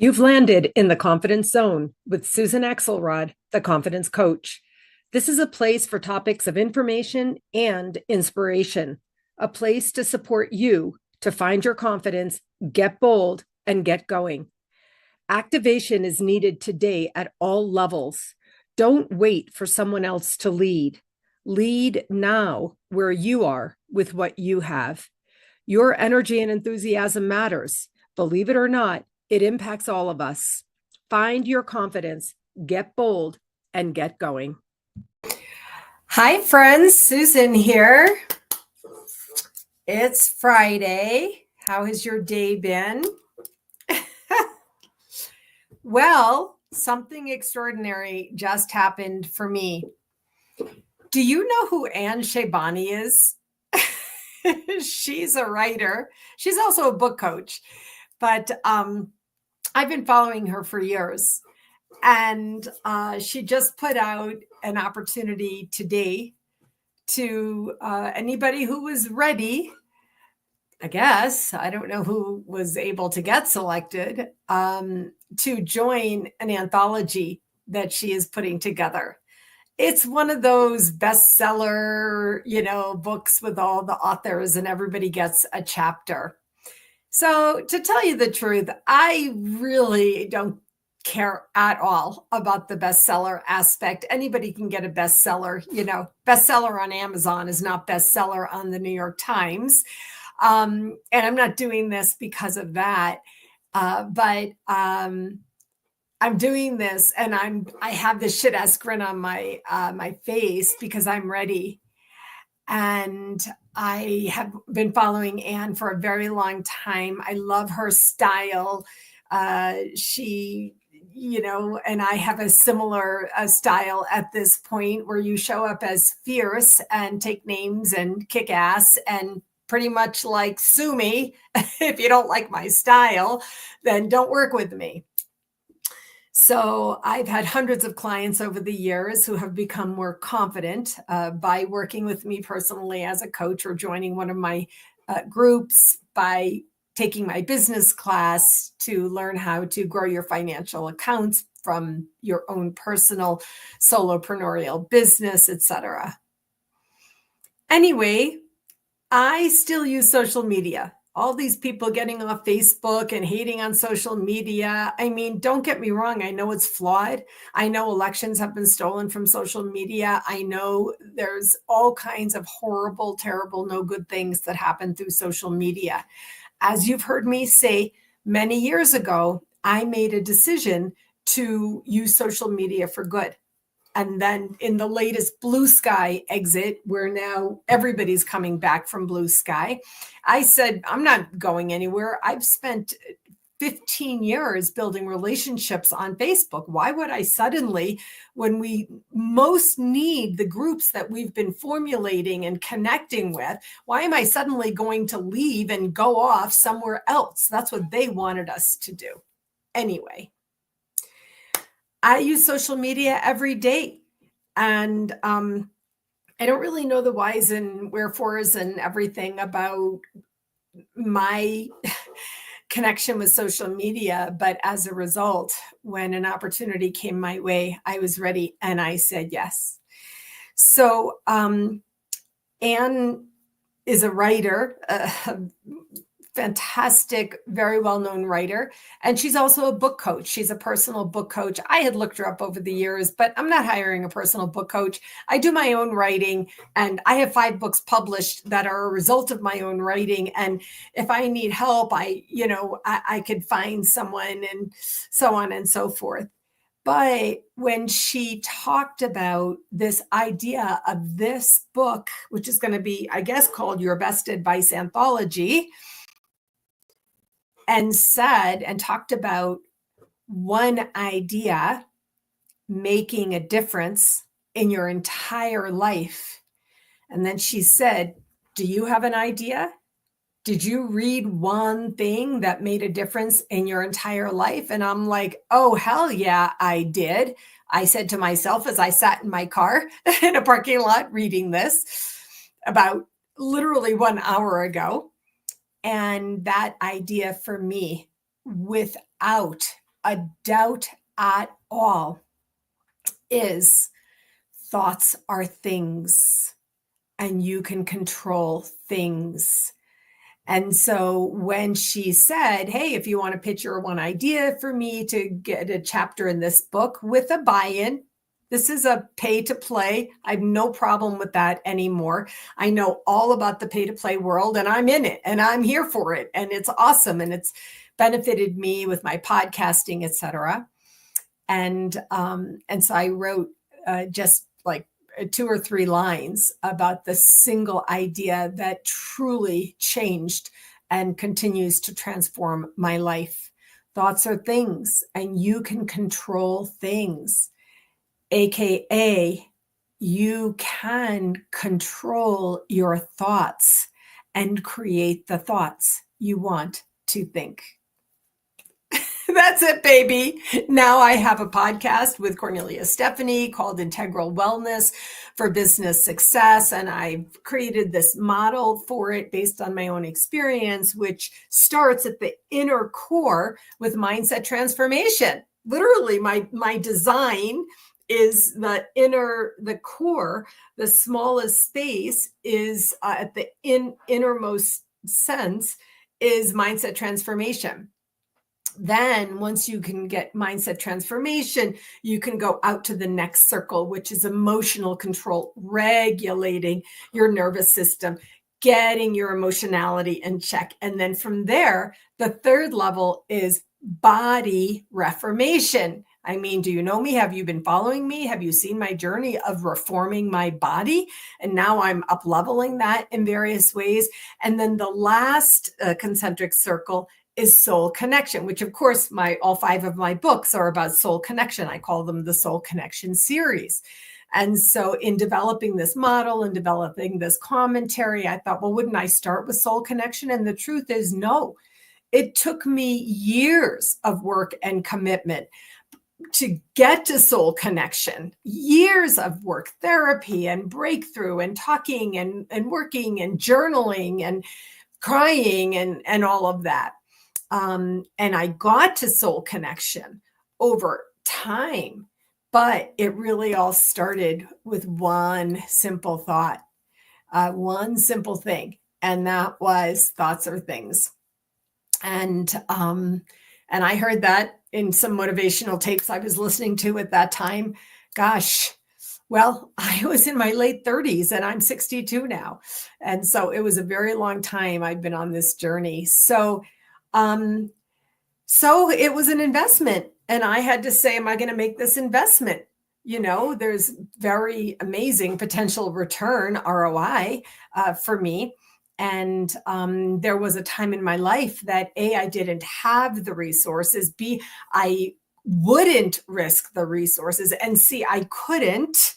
You've landed in the confidence zone with Susan Axelrod, the confidence coach. This is a place for topics of information and inspiration, a place to support you to find your confidence, get bold, and get going. Activation is needed today at all levels. Don't wait for someone else to lead. Lead now where you are with what you have. Your energy and enthusiasm matters. Believe it or not, it impacts all of us. Find your confidence, get bold, and get going. Hi, friends. Susan here. It's Friday. How has your day been? Well, something extraordinary just happened for me. Do you know who Anne Shabani is? She's a writer. She's also a book coach, but I've been following her for years. And she just put out an opportunity today to anybody who was ready. I guess, I don't know who was able to get selected, to join an anthology that she is putting together. It's one of those bestseller, books with all the authors and everybody gets a chapter. So to tell you the truth, I really don't care at all about the bestseller aspect. Anybody can get a bestseller. Bestseller on Amazon is not bestseller on the New York Times. And I'm not doing this because of that. But I'm doing this and I have this shit ass grin on my face because I'm ready. And I have been following Anne for a very long time. I love her style. She, and I have a similar style at this point where you show up as fierce and take names and kick ass and pretty much like sue me. If you don't like my style, then don't work with me. So I've had hundreds of clients over the years who have become more confident by working with me personally as a coach or joining one of my groups, by taking my business class to learn how to grow your financial accounts from your own personal solopreneurial business, etc. Anyway, I still use social media. All these people getting off Facebook and hating on social media. I mean, don't get me wrong. I know it's flawed. I know elections have been stolen from social media. I know there's all kinds of horrible, terrible, no good things that happen through social media. As you've heard me say many years ago, I made a decision to use social media for good. And then in the latest Blue Sky exit, where now everybody's coming back from Blue Sky, I said, I'm not going anywhere. I've spent 15 years building relationships on Facebook. Why would I suddenly, when we most need the groups that we've been formulating and connecting with, why am I suddenly going to leave and go off somewhere else? That's what they wanted us to do. Anyway, I use social media every day, and I don't really know the whys and wherefores and everything about my connection with social media. But as a result, when an opportunity came my way, I was ready and I said yes. So Anne is a writer, fantastic, very well-known writer. And she's also a book coach. She's a personal book coach. I had looked her up over the years, but I'm not hiring a personal book coach. I do my own writing, and I have 5 books published that are a result of my own writing. And if I need help, I could find someone, and so on and so forth. But when she talked about this idea of this book, which is going to be, I guess, called Your Best Advice Anthology, and talked about one idea making a difference in your entire life. And then she said, do you have an idea? Did you read one thing that made a difference in your entire life? And I'm like, oh, hell yeah, I did. I said to myself as I sat in my car in a parking lot reading this about literally 1 hour ago. And that idea for me, without a doubt at all is thoughts are things and you can control things. And so when she said, hey, if you want to pitch your one idea for me to get a chapter in this book with a buy-in, this is a pay to play. I have no problem with that anymore. I know all about the pay to play world and I'm in it and I'm here for it. And it's awesome. And it's benefited me with my podcasting, et cetera. And so I wrote just like 2 or 3 lines about the single idea that truly changed and continues to transform my life. Thoughts are things, and you can control things, AKA you can control your thoughts and create the thoughts you want to think. That's it, baby. Now I have a podcast with Cornelia Stephanie called Integral Wellness for Business Success. And I've created this model for it based on my own experience, which starts at the inner core with mindset transformation. Literally, my design is the core, the smallest space is at the innermost sense is mindset transformation. Then once you can get mindset transformation, you can go out to the next circle, which is emotional control, regulating your nervous system, getting your emotionality in check. And then from there, the third level is body reformation. I mean, do you know me? Have you been following me? Have you seen my journey of reforming my body? And now I'm up leveling that in various ways. And then the last concentric circle is soul connection, which of course all 5 of my books are about soul connection. I call them the Soul Connection series. And so in developing this model and developing this commentary, I thought, well, wouldn't I start with soul connection? And the truth is, no, it took me years of work and commitment to get to soul connection, years of work, therapy and breakthrough and talking and working and journaling and crying and all of that. And I got to soul connection over time, but it really all started with one simple thought, one simple thing. And that was thoughts are things. And I heard that in some motivational tapes I was listening to at that time. Gosh, well, I was in my late 30s and I'm 62 now. And so it was a very long time I've been on this journey. So it was an investment and I had to say, am I going to make this investment? You know, there's very amazing potential return ROI for me. And there was a time in my life that A, I didn't have the resources, B, I wouldn't risk the resources, and C, I couldn't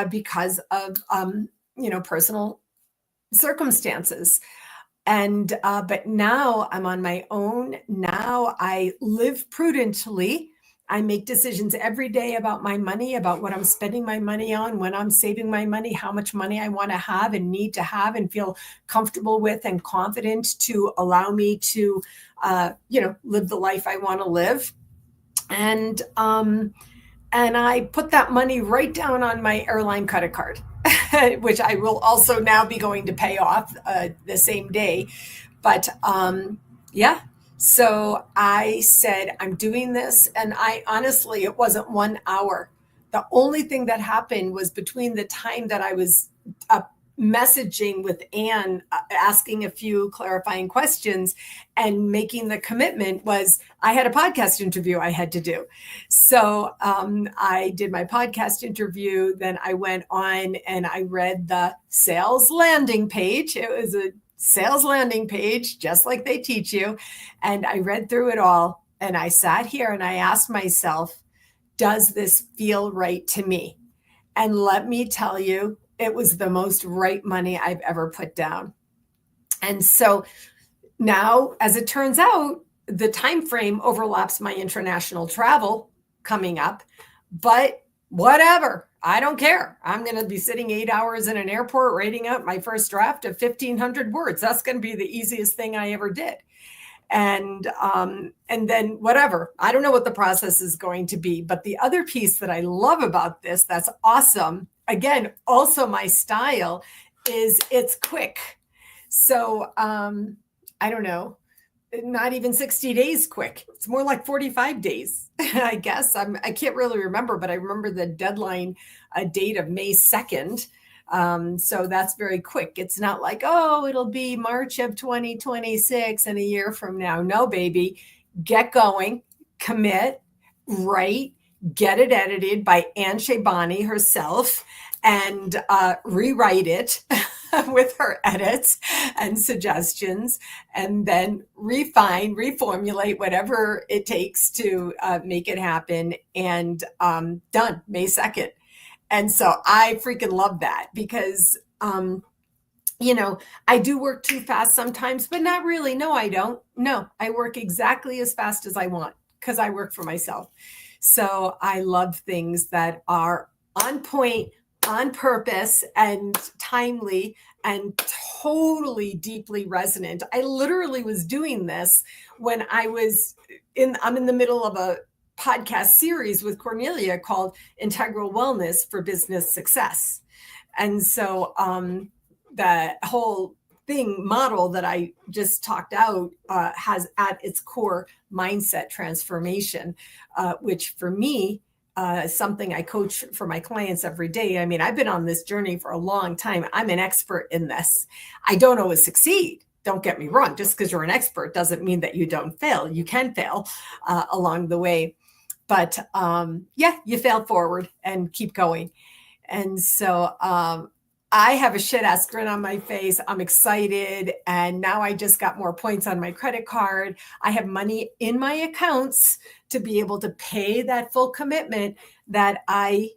because of, personal circumstances. And, but now I'm on my own. Now I live prudently. I make decisions every day about my money, about what I'm spending my money on, when I'm saving my money, how much money I want to have and need to have and feel comfortable with and confident to allow me to, live the life I want to live. And I put that money right down on my airline credit card, which I will also now be going to pay off the same day. But so I said, I'm doing this. And it wasn't 1 hour. The only thing that happened was between the time that I was messaging with Anne, asking a few clarifying questions and making the commitment was I had a podcast interview I had to do. So I did my podcast interview. Then I went on and I read the sales landing page. It was a sales landing page, just like they teach you. And I read through it all. And I sat here and I asked myself, does this feel right to me? And let me tell you, it was the most right money I've ever put down. And so now, as it turns out, the time frame overlaps my international travel coming up, but whatever, I don't care. I'm going to be sitting 8 hours in an airport writing out my first draft of 1,500 words. That's going to be the easiest thing I ever did. And then whatever. I don't know what the process is going to be. But the other piece that I love about this, that's awesome, again, also my style, is it's quick. So I don't know, not even 60 days quick. It's more like 45 days, I guess. I can't really remember, but I remember the deadline date of May 2nd. So that's very quick. It's not like, oh, it'll be March of 2026 and a year from now. No, baby, get going, commit, write, get it edited by Anne Shabani herself, and rewrite it with her edits and suggestions, and then refine, reformulate, whatever it takes to make it happen. And done May 2nd. And so I freaking love that because, I do work too fast sometimes, but not really. No, I don't. No, I work exactly as fast as I want because I work for myself. So I love things that are on point, on purpose, and timely, and totally deeply resonant. I literally was doing this when I'm in the middle of a podcast series with Cornelia called Integral Wellness for Business Success. And so the whole model that I just talked out has at its core mindset transformation, which for me, something I coach for my clients every day. I mean, I've been on this journey for a long time. I'm an expert in this. I don't always succeed. Don't get me wrong. Just because you're an expert doesn't mean that you don't fail. You can fail along the way. But you fail forward and keep going. And so I have a shit ass grin on my face. I'm excited. And now I just got more points on my credit card. I have money in my accounts to be able to pay that full commitment that I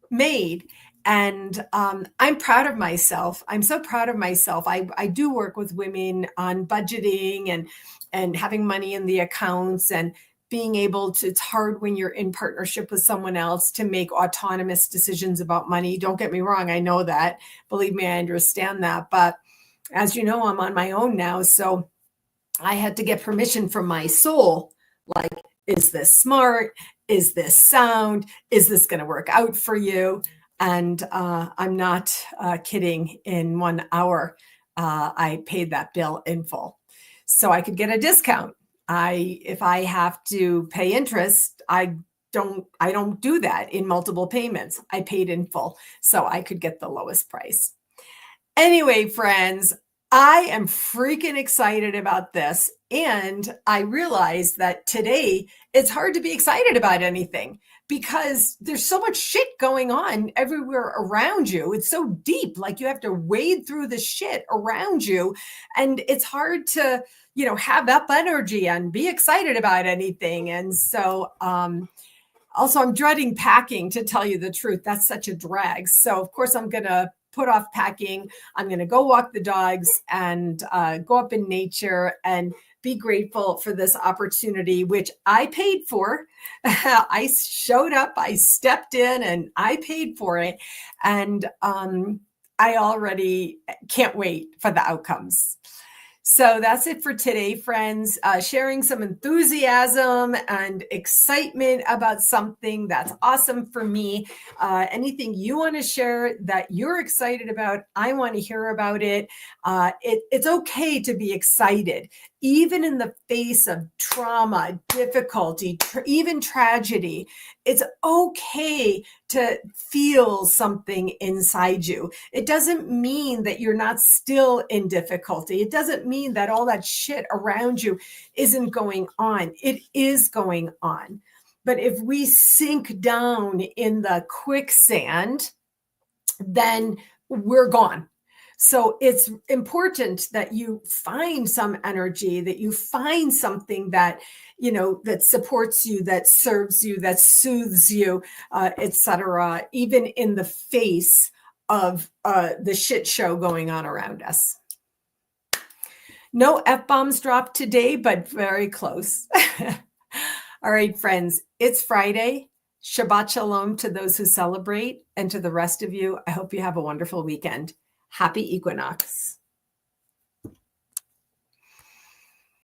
made. And I'm proud of myself. I'm so proud of myself. I do work with women on budgeting and having money in the accounts and being able to, it's hard when you're in partnership with someone else to make autonomous decisions about money. Don't get me wrong. I know that. Believe me, I understand that. But as you know, I'm on my own now. So I had to get permission from my soul. Like, is this smart? Is this sound? Is this going to work out for you? And I'm not kidding. In 1 hour, I paid that bill in full. So I could get a discount. If I have to pay interest, I don't do that in multiple payments. I paid in full, so I could get the lowest price. Anyway, friends, I am freaking excited about this. And I realized that today it's hard to be excited about anything because there's so much shit going on everywhere around you. It's so deep, like you have to wade through the shit around you. And it's hard to, have up energy and be excited about anything. And so, also I'm dreading packing, to tell you the truth. That's such a drag. So of course I'm going to put off packing. I'm going to go walk the dogs and go up in nature and be grateful for this opportunity, which I paid for. I showed up, I stepped in, and I paid for it. And I already can't wait for the outcomes. So that's it for today, friends. Sharing some enthusiasm and excitement about something that's awesome for me. Anything you want to share that you're excited about, I want to hear about it. It's okay to be excited, even in the face of trauma, difficulty, even tragedy. It's okay to feel something inside you. It doesn't mean that you're not still in difficulty. It doesn't mean that all that shit around you isn't going on. It is going on. But if we sink down in the quicksand, then we're gone. So it's important that you find some energy, that you find something that, that supports you, that serves you, that soothes you, etc., even in the face of the shit show going on around us. No F-bombs dropped today, but very close. All right, friends, it's Friday. Shabbat shalom to those who celebrate, and to the rest of you, I hope you have a wonderful weekend. Happy equinox.